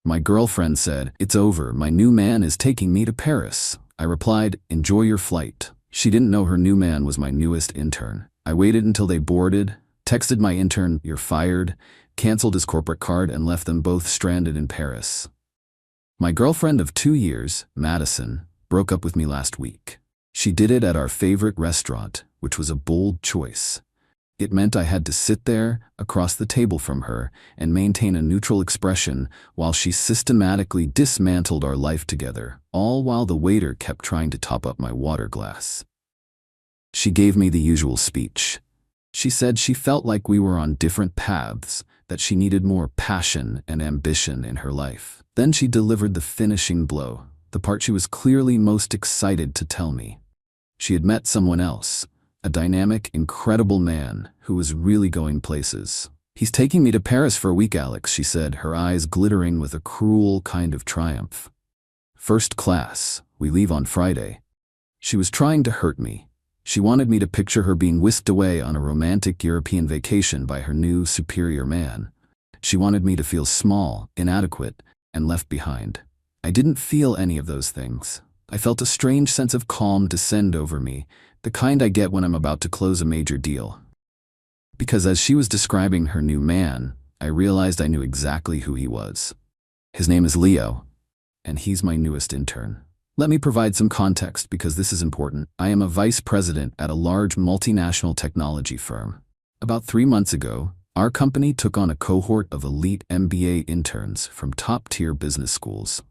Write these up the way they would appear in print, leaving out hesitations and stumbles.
My girlfriend said, "It's over, my new man is taking me to Paris." I replied, "Enjoy your flight." She didn't know her new man was my newest intern. I waited until they boarded, texted my intern, "You're fired," canceled his corporate card, and left them both stranded in Paris. My girlfriend of 2 years, Madison, broke up with me last week. She did it at our favorite restaurant, which was a bold choice. It meant I had to sit there, across the table from her, and maintain a neutral expression while she systematically dismantled our life together, all while the waiter kept trying to top up my water glass. She gave me the usual speech. She said she felt like we were on different paths, that she needed more passion and ambition in her life. Then she delivered the finishing blow, the part she was clearly most excited to tell me. She had met someone else, a dynamic, incredible man who was really going places. "He's taking me to Paris for a week, Alex," she said, her eyes glittering with a cruel kind of triumph. "First class. We leave on Friday." She was trying to hurt me. She wanted me to picture her being whisked away on a romantic European vacation by her new superior man. She wanted me to feel small, inadequate, and left behind. I didn't feel any of those things. I felt a strange sense of calm descend over me, the kind I get when I'm about to close a major deal. Because as she was describing her new man, I realized I knew exactly who he was. His name is Leo, and he's my newest intern. Let me provide some context because this is important. I am a vice president at a large multinational technology firm. About 3 months ago, our company took on a cohort of elite MBA interns from top-tier business schools.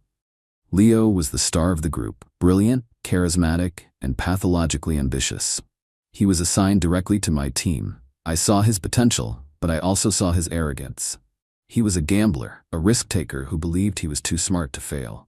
Leo was the star of the group, brilliant, charismatic, and pathologically ambitious. He was assigned directly to my team. I saw his potential, but I also saw his arrogance. He was a gambler, a risk-taker who believed he was too smart to fail.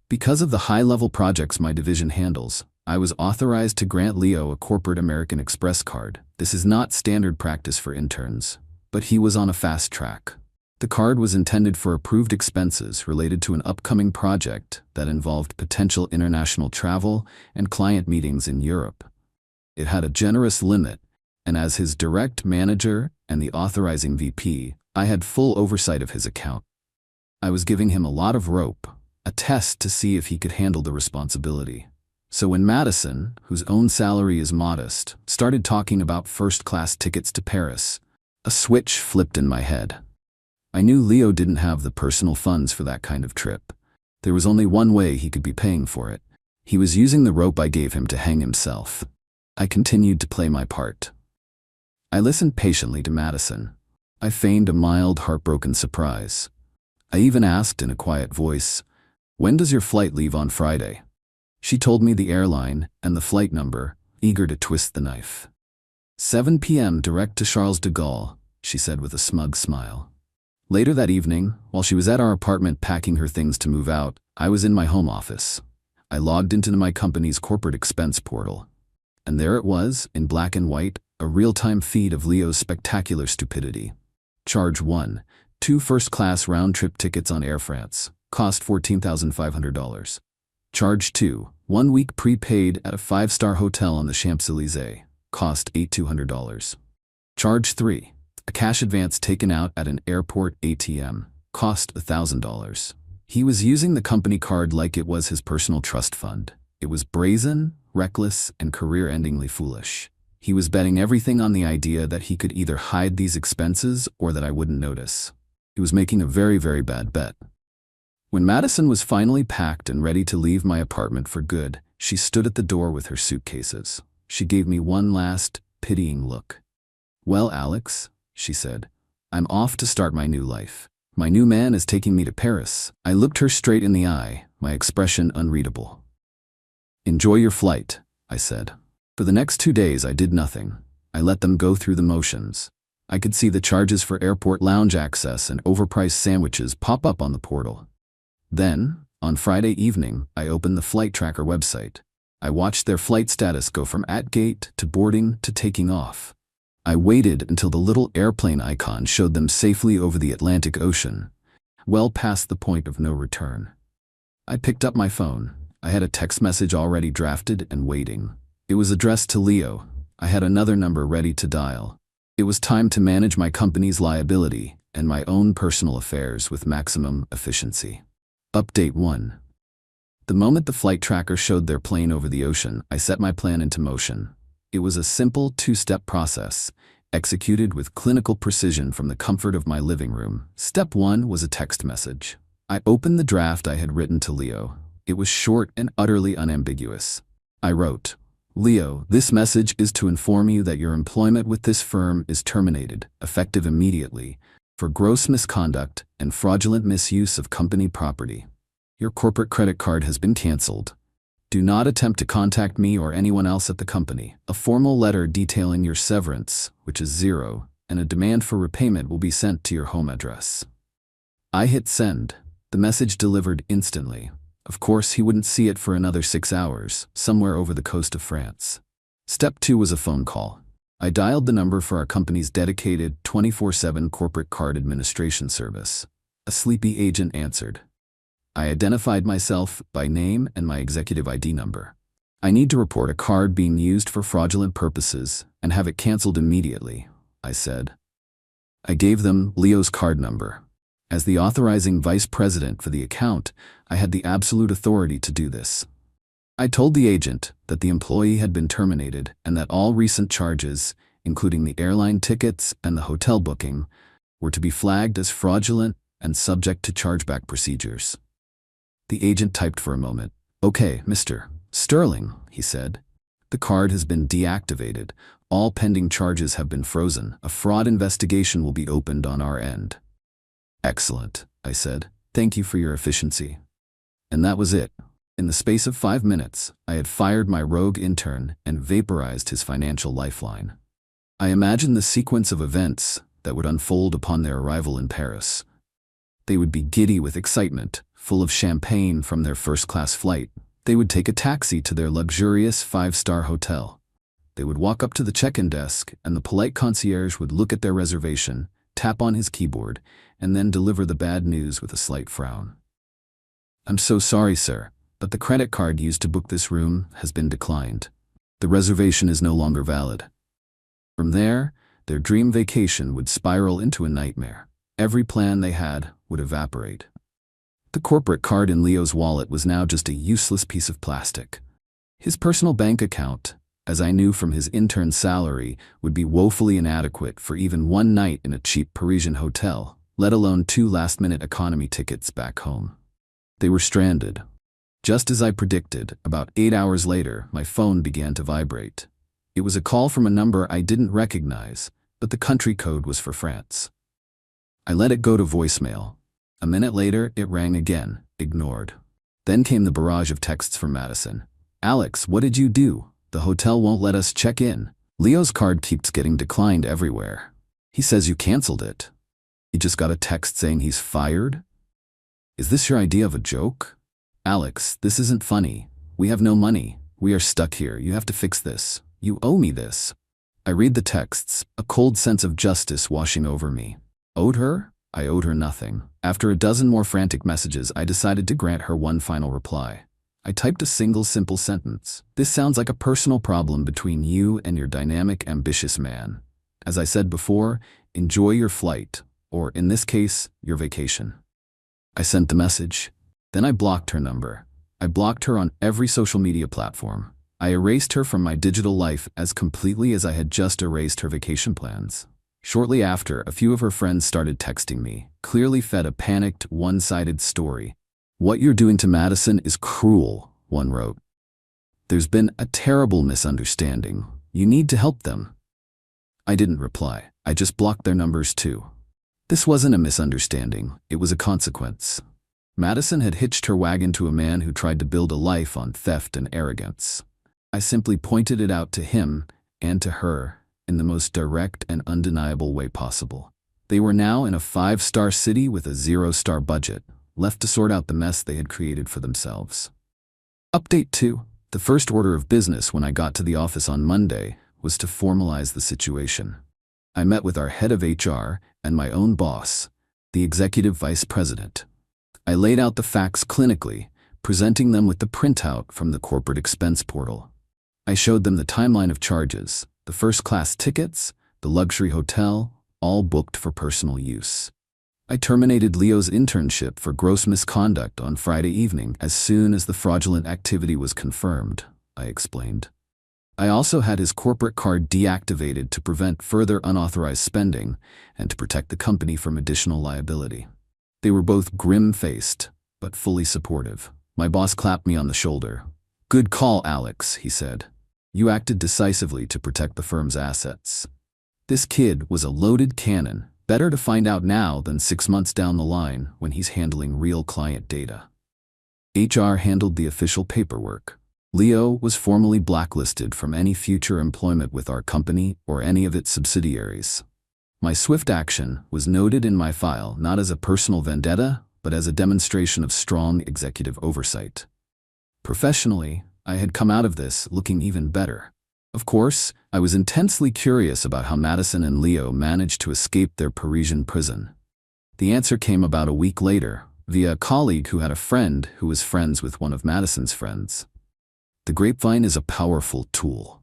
Because of the high-level projects my division handles, I was authorized to grant Leo a corporate American Express card. This is not standard practice for interns, but he was on a fast track. The card was intended for approved expenses related to an upcoming project that involved potential international travel and client meetings in Europe. It had a generous limit, and as his direct manager and the authorizing VP, I had full oversight of his account. I was giving him a lot of rope, a test to see if he could handle the responsibility. So when Madison, whose own salary is modest, started talking about first-class tickets to Paris, a switch flipped in my head. I knew Leo didn't have the personal funds for that kind of trip. There was only one way he could be paying for it. He was using the rope I gave him to hang himself. I continued to play my part. I listened patiently to Madison. I feigned a mild, heartbroken surprise. I even asked in a quiet voice, "When does your flight leave on Friday?" She told me the airline and the flight number, eager to twist the knife. 7 p.m. direct to Charles de Gaulle, she said with a smug smile. Later that evening, while she was at our apartment packing her things to move out, I was in my home office. I logged into my company's corporate expense portal. And there it was, in black and white, a real-time feed of Leo's spectacular stupidity. Charge 1. 2 first-class round-trip tickets on Air France. Cost $14,500. Charge 2. 1 week prepaid at a 5-star hotel on the Champs-Élysées. Cost $8,200. Charge 3. A cash advance taken out at an airport ATM. Cost $1,000. He was using the company card like it was his personal trust fund. It was brazen, reckless, and career-endingly foolish. He was betting everything on the idea that he could either hide these expenses or that I wouldn't notice. He was making a very, very bad bet. When Madison was finally packed and ready to leave my apartment for good, she stood at the door with her suitcases. She gave me one last, pitying look. "Well, Alex," she said, "I'm off to start my new life. My new man is taking me to Paris." I looked her straight in the eye, my expression unreadable. "Enjoy your flight," I said. For the next 2 days I did nothing. I let them go through the motions. I could see the charges for airport lounge access and overpriced sandwiches pop up on the portal. Then, on Friday evening, I opened the flight tracker website. I watched their flight status go from at gate to boarding to taking off. I waited until the little airplane icon showed them safely over the Atlantic Ocean, well past the point of no return. I picked up my phone. I had a text message already drafted and waiting. It was addressed to Leo. I had another number ready to dial. It was time to manage my company's liability, and my own personal affairs with maximum efficiency. Update 1. The moment the flight tracker showed their plane over the ocean, I set my plan into motion. It was a simple two-step process, executed with clinical precision from the comfort of my living room. Step 1 was a text message. I opened the draft I had written to Leo. It was short and utterly unambiguous. I wrote, "Leo, this message is to inform you that your employment with this firm is terminated, effective immediately, for gross misconduct and fraudulent misuse of company property. Your corporate credit card has been canceled. Do not attempt to contact me or anyone else at the company. A formal letter detailing your severance, which is 0, and a demand for repayment will be sent to your home address." I hit send. The message delivered instantly. Of course, he wouldn't see it for another 6 hours, somewhere over the coast of France. Step 2 was a phone call. I dialed the number for our company's dedicated 24/7 corporate card administration service. A sleepy agent answered. I identified myself by name and my executive ID number. "I need to report a card being used for fraudulent purposes and have it canceled immediately," I said. I gave them Leo's card number. As the authorizing vice president for the account, I had the absolute authority to do this. I told the agent that the employee had been terminated and that all recent charges, including the airline tickets and the hotel booking, were to be flagged as fraudulent and subject to chargeback procedures. The agent typed for a moment. "Okay, Mr. Sterling," he said. "The card has been deactivated. All pending charges have been frozen. A fraud investigation will be opened on our end." "Excellent," I said. "Thank you for your efficiency." And that was it. In the space of 5 minutes, I had fired my rogue intern and vaporized his financial lifeline. I imagined the sequence of events that would unfold upon their arrival in Paris. They would be giddy with excitement, full of champagne from their first-class flight. They would take a taxi to their luxurious 5-star hotel. They would walk up to the check-in desk, and the polite concierge would look at their reservation, tap on his keyboard, and then deliver the bad news with a slight frown. "I'm so sorry, sir, but the credit card used to book this room has been declined. The reservation is no longer valid." From there, their dream vacation would spiral into a nightmare. Every plan they had would evaporate. The corporate card in Leo's wallet was now just a useless piece of plastic. His personal bank account, as I knew from his intern's salary, would be woefully inadequate for even one night in a cheap Parisian hotel, let alone 2 last-minute economy tickets back home. They were stranded. Just as I predicted, about 8 hours later, my phone began to vibrate. It was a call from a number I didn't recognize, but the country code was for France. I let it go to voicemail. A minute later, it rang again, ignored. Then came the barrage of texts from Madison. "Alex, what did you do? The hotel won't let us check in. Leo's card keeps getting declined everywhere. He says you canceled it. He just got a text saying he's fired? Is this your idea of a joke? Alex, this isn't funny. We have no money. We are stuck here. You have to fix this. You owe me this." I read the texts, a cold sense of justice washing over me. Owed her? I owed her nothing. After a dozen more frantic messages, I decided to grant her one final reply. I typed a single simple sentence. "This sounds like a personal problem between you and your dynamic, ambitious man. As I said before, enjoy your flight, or in this case, your vacation." I sent the message. Then I blocked her number. I blocked her on every social media platform. I erased her from my digital life as completely as I had just erased her vacation plans. Shortly after, a few of her friends started texting me, clearly fed a panicked, one-sided story. "What you're doing to Madison is cruel," one wrote. "There's been a terrible misunderstanding. You need to help them." I didn't reply. I just blocked their numbers too. This wasn't a misunderstanding. It was a consequence. Madison had hitched her wagon to a man who tried to build a life on theft and arrogance. I simply pointed it out to him and to her in the most direct and undeniable way possible. They were now in a 5-star city with a 0-star budget, left to sort out the mess they had created for themselves. Update 2. The first order of business when I got to the office on Monday was to formalize the situation. I met with our head of HR and my own boss, the executive vice president. I laid out the facts clinically, presenting them with the printout from the corporate expense portal. I showed them the timeline of charges, the first-class tickets, the luxury hotel, all booked for personal use. I terminated Leo's internship for gross misconduct on Friday evening as soon as the fraudulent activity was confirmed, I explained. I also had his corporate card deactivated to prevent further unauthorized spending and to protect the company from additional liability. They were both grim-faced, but fully supportive. My boss clapped me on the shoulder. "Good call, Alex," he said. "You acted decisively to protect the firm's assets." This kid was a loaded cannon. Better to find out now than 6 months down the line when he's handling real client data. HR handled the official paperwork. Leo was formally blacklisted from any future employment with our company or any of its subsidiaries. My swift action was noted in my file not as a personal vendetta, but as a demonstration of strong executive oversight. Professionally, I had come out of this looking even better. Of course, I was intensely curious about how Madison and Leo managed to escape their Parisian prison. The answer came about a week later, via a colleague who had a friend who was friends with one of Madison's friends. The grapevine is a powerful tool.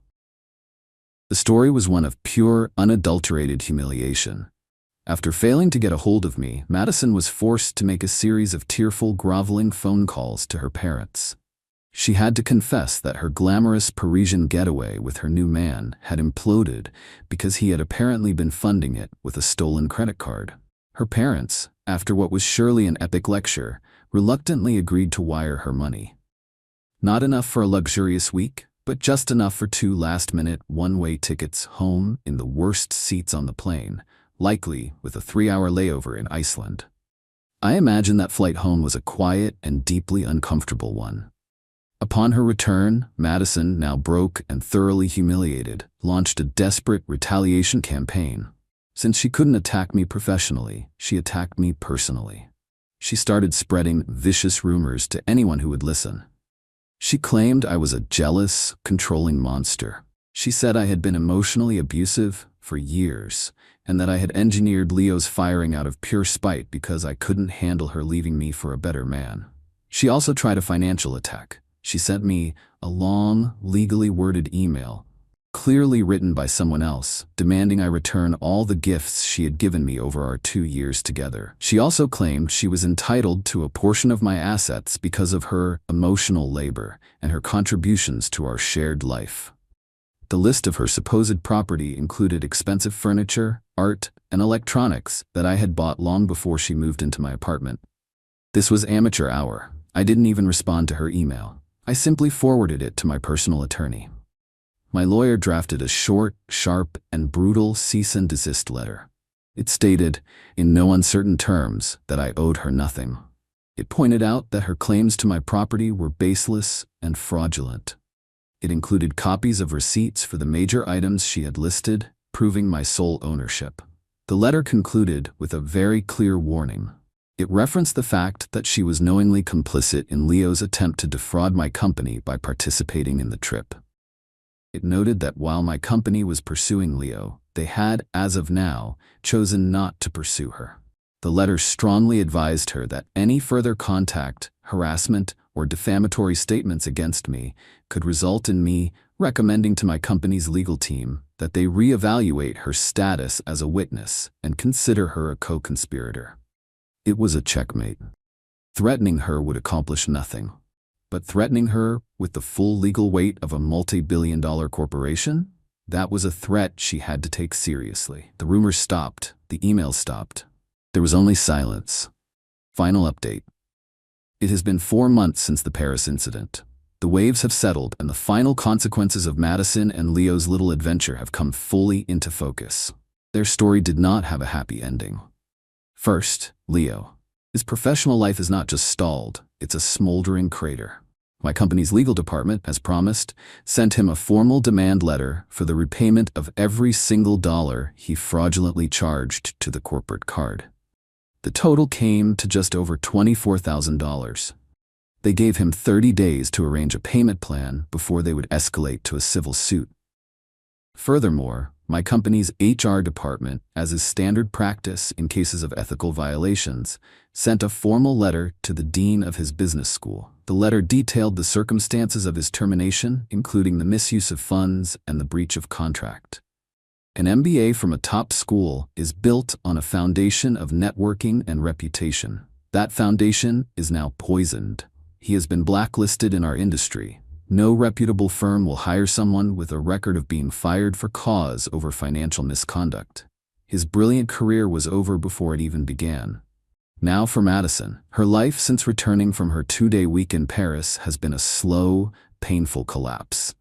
The story was one of pure, unadulterated humiliation. After failing to get a hold of me, Madison was forced to make a series of tearful, groveling phone calls to her parents. She had to confess that her glamorous Parisian getaway with her new man had imploded because he had apparently been funding it with a stolen credit card. Her parents, after what was surely an epic lecture, reluctantly agreed to wire her money. Not enough for a luxurious week, but just enough for 2 last-minute, one-way tickets home in the worst seats on the plane, likely with a 3-hour layover in Iceland. I imagine that flight home was a quiet and deeply uncomfortable one. Upon her return, Madison, now broke and thoroughly humiliated, launched a desperate retaliation campaign. Since she couldn't attack me professionally, she attacked me personally. She started spreading vicious rumors to anyone who would listen. She claimed I was a jealous, controlling monster. She said I had been emotionally abusive for years, and that I had engineered Leo's firing out of pure spite because I couldn't handle her leaving me for a better man. She also tried a financial attack. She sent me a long, legally worded email, clearly written by someone else, demanding I return all the gifts she had given me over our 2 years together. She also claimed she was entitled to a portion of my assets because of her emotional labor and her contributions to our shared life. The list of her supposed property included expensive furniture, art, and electronics that I had bought long before she moved into my apartment. This was amateur hour. I didn't even respond to her email. I simply forwarded it to my personal attorney. My lawyer drafted a short, sharp, and brutal cease and desist letter. It stated, in no uncertain terms, that I owed her nothing. It pointed out that her claims to my property were baseless and fraudulent. It included copies of receipts for the major items she had listed, proving my sole ownership. The letter concluded with a very clear warning. It referenced the fact that she was knowingly complicit in Leo's attempt to defraud my company by participating in the trip. It noted that while my company was pursuing Leo, they had, as of now, chosen not to pursue her. The letter strongly advised her that any further contact, harassment, or defamatory statements against me could result in me recommending to my company's legal team that they reevaluate her status as a witness and consider her a co-conspirator. It was a checkmate. Threatening her would accomplish nothing. But threatening her with the full legal weight of a multi-billion-dollar corporation? That was a threat she had to take seriously. The rumors stopped. The emails stopped. There was only silence. Final update. It has been 4 months since the Paris incident. The waves have settled, and the final consequences of Madison and Leo's little adventure have come fully into focus. Their story did not have a happy ending. First, Leo. His professional life is not just stalled, it's a smoldering crater. My company's legal department, as promised, sent him a formal demand letter for the repayment of every single dollar he fraudulently charged to the corporate card. The total came to just over $24,000. They gave him 30 days to arrange a payment plan before they would escalate to a civil suit. Furthermore, my company's HR department, as is standard practice in cases of ethical violations, sent a formal letter to the dean of his business school. The letter detailed the circumstances of his termination, including the misuse of funds and the breach of contract. An MBA from a top school is built on a foundation of networking and reputation. That foundation is now poisoned. He has been blacklisted in our industry. No reputable firm will hire someone with a record of being fired for cause over financial misconduct. His brilliant career was over before it even began. Now for Madison. Her life since returning from her 2-day week in Paris has been a slow, painful collapse.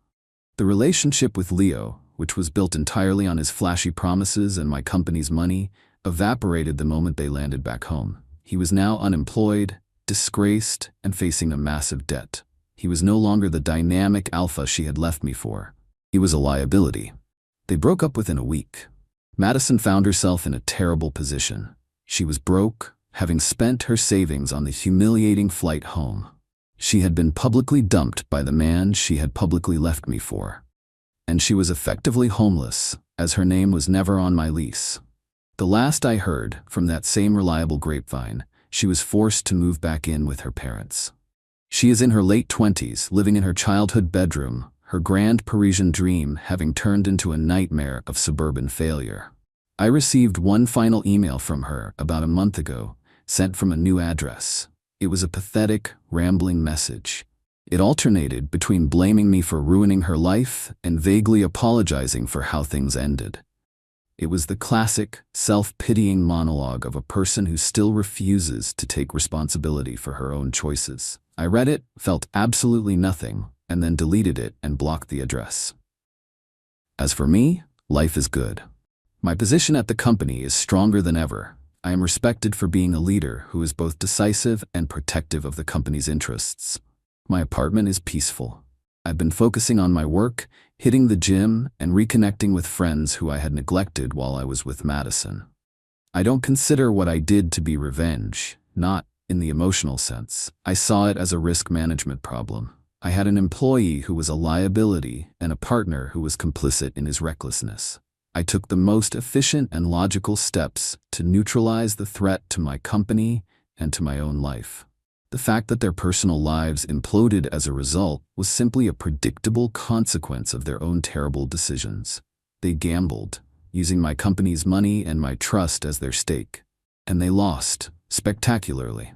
The relationship with Leo, which was built entirely on his flashy promises and my company's money, evaporated the moment they landed back home. He was now unemployed, disgraced, and facing a massive debt. He was no longer the dynamic alpha she had left me for. He was a liability. They broke up within a week. Madison found herself in a terrible position. She was broke, having spent her savings on the humiliating flight home. She had been publicly dumped by the man she had publicly left me for. And she was effectively homeless, as her name was never on my lease. The last I heard from that same reliable grapevine, she was forced to move back in with her parents. She is in her late 20s, living in her childhood bedroom, her grand Parisian dream having turned into a nightmare of suburban failure. I received one final email from her about a month ago, sent from a new address. It was a pathetic, rambling message. It alternated between blaming me for ruining her life and vaguely apologizing for how things ended. It was the classic, self-pitying monologue of a person who still refuses to take responsibility for her own choices. I read it, felt absolutely nothing, and then deleted it and blocked the address. As for me, life is good. My position at the company is stronger than ever. I am respected for being a leader who is both decisive and protective of the company's interests. My apartment is peaceful. I've been focusing on my work, hitting the gym, and reconnecting with friends who I had neglected while I was with Madison. I don't consider what I did to be revenge, not in the emotional sense. I saw it as a risk management problem. I had an employee who was a liability and a partner who was complicit in his recklessness. I took the most efficient and logical steps to neutralize the threat to my company and to my own life. The fact that their personal lives imploded as a result was simply a predictable consequence of their own terrible decisions. They gambled, using my company's money and my trust as their stake. And they lost, spectacularly.